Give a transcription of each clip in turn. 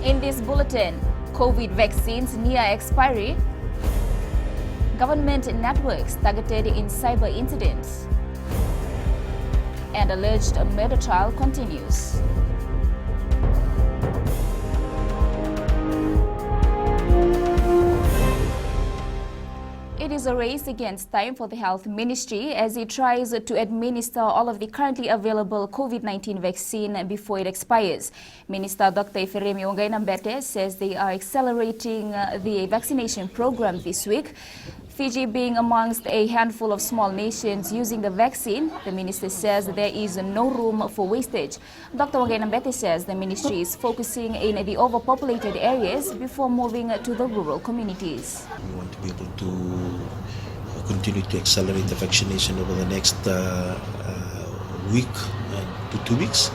In this bulletin, COVID vaccines near expiry, government networks targeted in cyber incidents, and alleged murder trial continues. It is a race against time for the Health Ministry as it tries to administer all of the currently available COVID-19 vaccine before it expires. Minister Dr. Ephraim Yongai-Nambete says they are accelerating the vaccination program this week. Fiji being amongst a handful of small nations using the vaccine, the minister says there is no room for wastage. Dr. Yongai-Nambete says the ministry is focusing in the overpopulated areas before moving to the rural communities. We want to be able to continue to accelerate the vaccination over the next week to 2 weeks.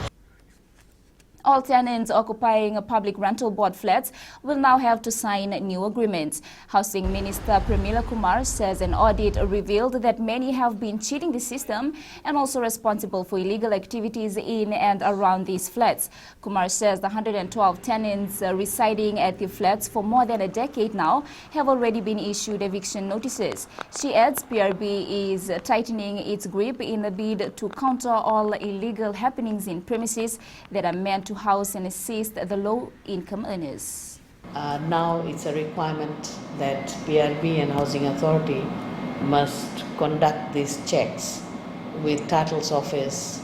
All tenants occupying public rental board flats will now have to sign new agreements. Housing Minister Premila Kumar says an audit revealed that many have been cheating the system and also responsible for illegal activities in and around these flats. Kumar says the 112 tenants residing at the flats for more than a decade now have already been issued eviction notices. She adds PRB is tightening its grip in a bid to counter all illegal happenings in premises that are meant to house and assist the low-income earners. Now it's a requirement that PRB and Housing Authority must conduct these checks with Titles Office,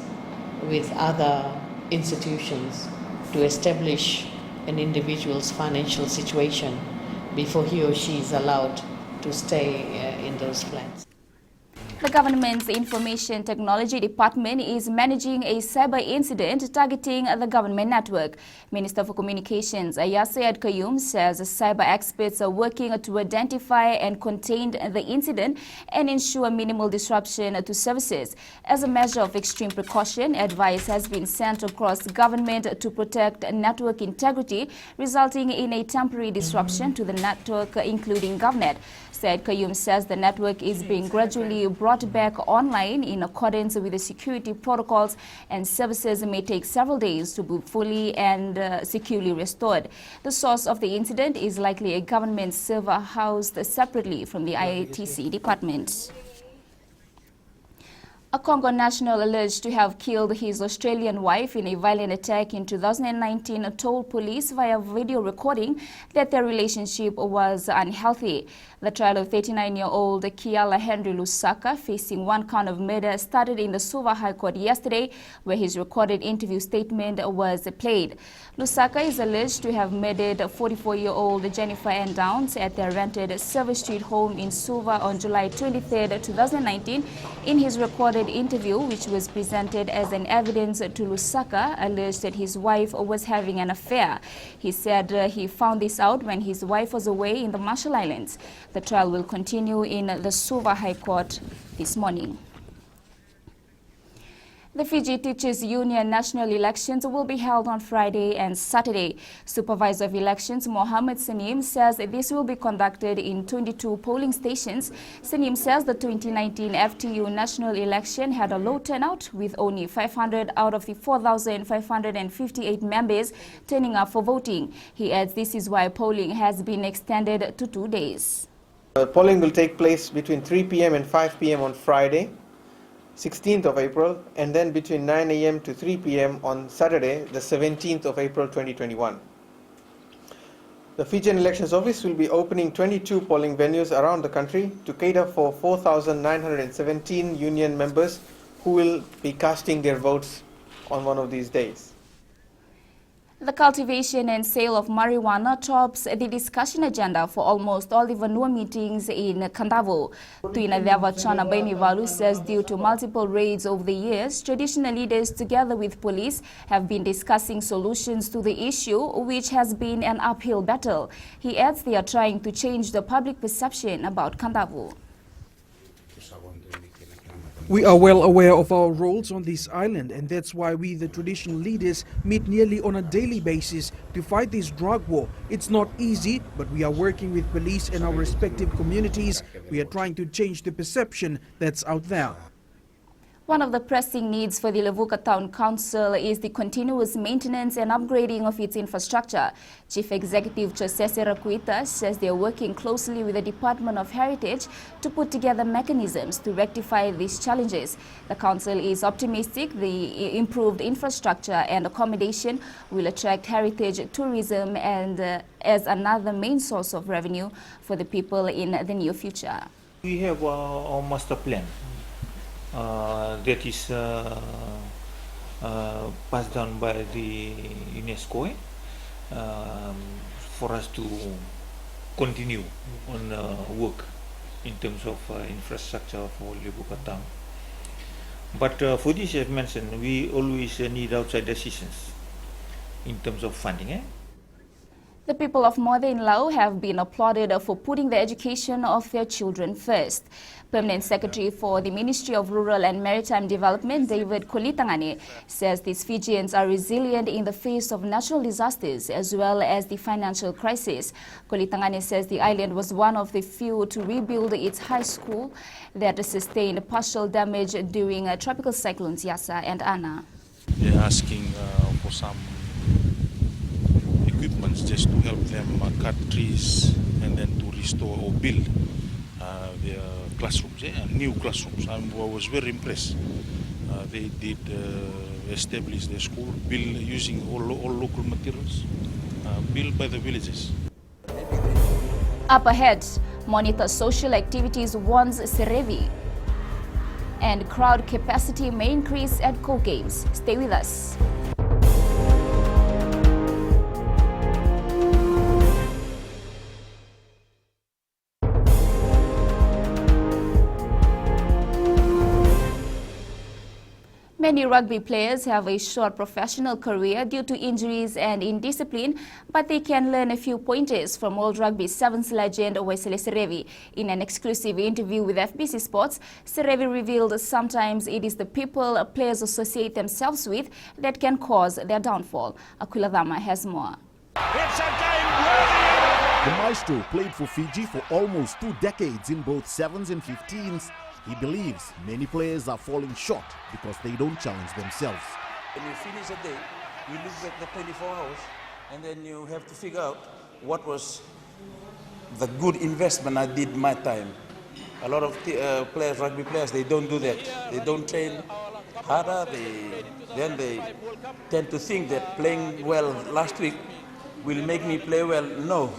with other institutions to establish an individual's financial situation before he or she is allowed to stay in those flats. The government's Information Technology Department is managing a cyber incident targeting the government network. Minister for Communications Yahya Said Qayyum says cyber experts are working to identify and contain the incident and ensure minimal disruption to services. As a measure of extreme precaution, advice has been sent across government to protect network integrity, resulting in a temporary disruption to the network, including GovNet. Said Qayyum says the network is being gradually brought back online in accordance with the security protocols, and services may take several days to be fully and securely restored. The source of the incident is likely a government server housed separately from the IATC department. A Congo national alleged to have killed his Australian wife in a violent attack in 2019 told police via video recording that their relationship was unhealthy. The trial of 39-year-old Kiala Henry Lusaka, facing one count of murder, started in the Suva High Court yesterday, where his recorded interview statement was played. Lusaka is alleged to have murdered 44-year-old Jennifer Ann Downs at their rented Service Street home in Suva on July 23, 2019. In his recorded interview, which was presented as an evidence to Lusaka, alleged that his wife was having an affair. He said he found this out when his wife was away in the Marshall Islands. The trial will continue in the Suva High Court this morning. The Fiji Teachers Union national elections will be held on Friday and Saturday. Supervisor of Elections Mohammed Sanim says this will be conducted in 22 polling stations. Sanim says the 2019 FTU national election had a low turnout, with only 500 out of the 4,558 members turning up for voting. He adds this is why polling has been extended to 2 days. Polling will take place between 3 p.m. and 5 p.m. on Friday, 16th of April, and then between 9 a.m. to 3 p.m. on Saturday, the 17th of April 2021. The Fijian Elections Office will be opening 22 polling venues around the country to cater for 4,917 union members who will be casting their votes on one of these days. The cultivation and sale of marijuana tops the discussion agenda for almost all the Vanua meetings in Kandavo. Tuina Vyavachana Baimivalu says due to multiple raids over the years, traditional leaders together with police have been discussing solutions to the issue, which has been an uphill battle. He adds they are trying to change the public perception about Kandavo. We are well aware of our roles on this island, and that's why we, the traditional leaders, meet nearly on a daily basis to fight this drug war. It's not easy, but we are working with police and our respective communities. We are trying to change the perception that's out there. One of the pressing needs for the Levuka Town Council is the continuous maintenance and upgrading of its infrastructure. Chief Executive Josese Rakuita says they are working closely with the Department of Heritage to put together mechanisms to rectify these challenges. The council is optimistic the improved infrastructure and accommodation will attract heritage tourism and as another main source of revenue for the people in the near future. We have our master plan that is passed down by the UNESCO for us to continue on work in terms of infrastructure for Levuka Town. But for this, as mentioned, we always need outside assistance in terms of funding. The people of Modern Lao have been applauded for putting the education of their children first. Permanent Secretary for the Ministry of Rural and Maritime Development, David Kolitangane, says these Fijians are resilient in the face of natural disasters as well as the financial crisis. Kolitangane says the island was one of the few to rebuild its high school that sustained partial damage during tropical cyclones Yasa and Ana. They're asking for some equipments just to help them cut trees and then to restore or build their classrooms, and new classrooms. I was very impressed. They did establish their school, build using all local materials, built by the villages. Up ahead, monitor social activities warns Serevi, and crowd capacity may increase at Go Games. Stay with us. Many rugby players have a short professional career due to injuries and indiscipline, but they can learn a few pointers from World Rugby Sevens legend Wesile Serevi. In an exclusive interview with FBC Sports, Serevi revealed sometimes it is the people players associate themselves with that can cause their downfall. Aquila Dama has more. It's a game worthy. The maestro played for Fiji for almost 2 decades in both 7s and 15s. He believes many players are falling short because they don't challenge themselves. When you finish a day, you look at the 24 hours and then you have to figure out what was the good investment I did my time. A lot of players, rugby players, they don't do that. They don't train harder. Then they tend to think that playing well last week will make me play well. No,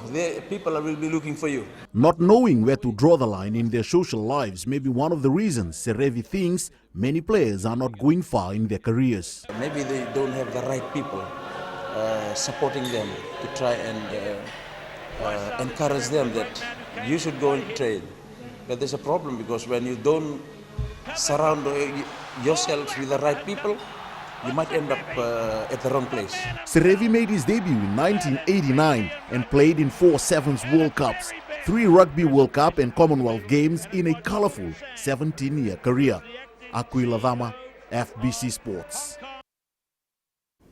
people will be looking for you. Not knowing where to draw the line in their social lives may be one of the reasons Serevi thinks many players are not going far in their careers. Maybe they don't have the right people supporting them to try and encourage them that you should go and train. But there's a problem because when you don't surround yourself with the right people, you might end up at the wrong place. Serevi made his debut in 1989 and played in 4 Sevens World Cups, 3 Rugby World Cup and Commonwealth Games in a colourful 17-year career. Aquila Dama, FBC Sports.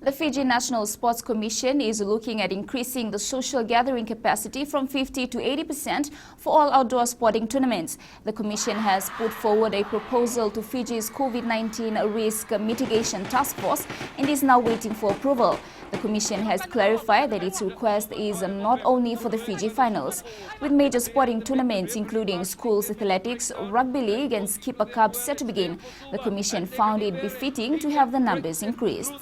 The Fiji National Sports Commission is looking at increasing the social gathering capacity from 50 to 80% for all outdoor sporting tournaments. The Commission has put forward a proposal to Fiji's COVID-19 Risk Mitigation Task Force and is now waiting for approval. The Commission has clarified that its request is not only for the Fiji finals. With major sporting tournaments including schools athletics, rugby league and skipper cups set to begin, the Commission found it befitting to have the numbers increased.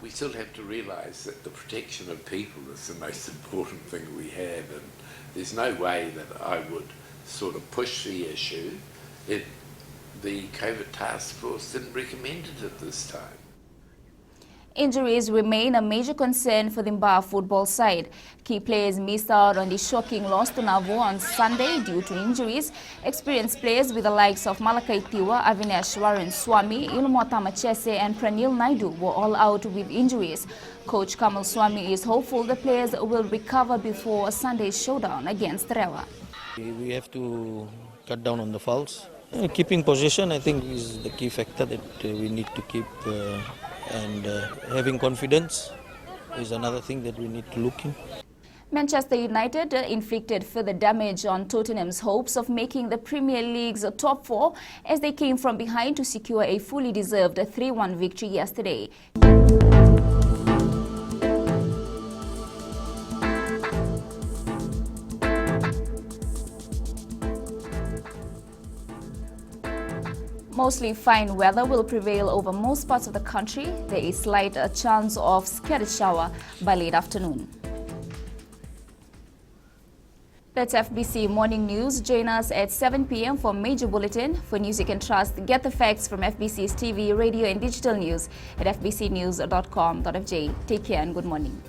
We still have to realise that the protection of people is the most important thing we have, and there's no way that I would sort of push the issue if the COVID task force didn't recommend it at this time. Injuries remain a major concern for the Mba football side. Key players missed out on the shocking loss to Navo on Sunday due to injuries. Experienced players with the likes of Malakai Tiwa, Avineshwaran Swami, Ilmota Machese and Pranil Naidu were all out with injuries. Coach Kamal Swami is hopeful the players will recover before Sunday's showdown against Rewa. We have to cut down on the fouls. Keeping possession, I think, is the key factor that we need to keep. And having confidence is another thing that we need to look in. Manchester United inflicted further damage on Tottenham's hopes of making the Premier League's top four as they came from behind to secure a fully deserved 3-1 victory yesterday. Mostly fine weather will prevail over most parts of the country. There is slight chance of scattered shower by late afternoon. That's FBC Morning News. Join us at 7 p.m. for Major Bulletin. For news you can trust, get the facts from FBC's TV, radio and digital news at fbcnews.com.fj. Take care and good morning.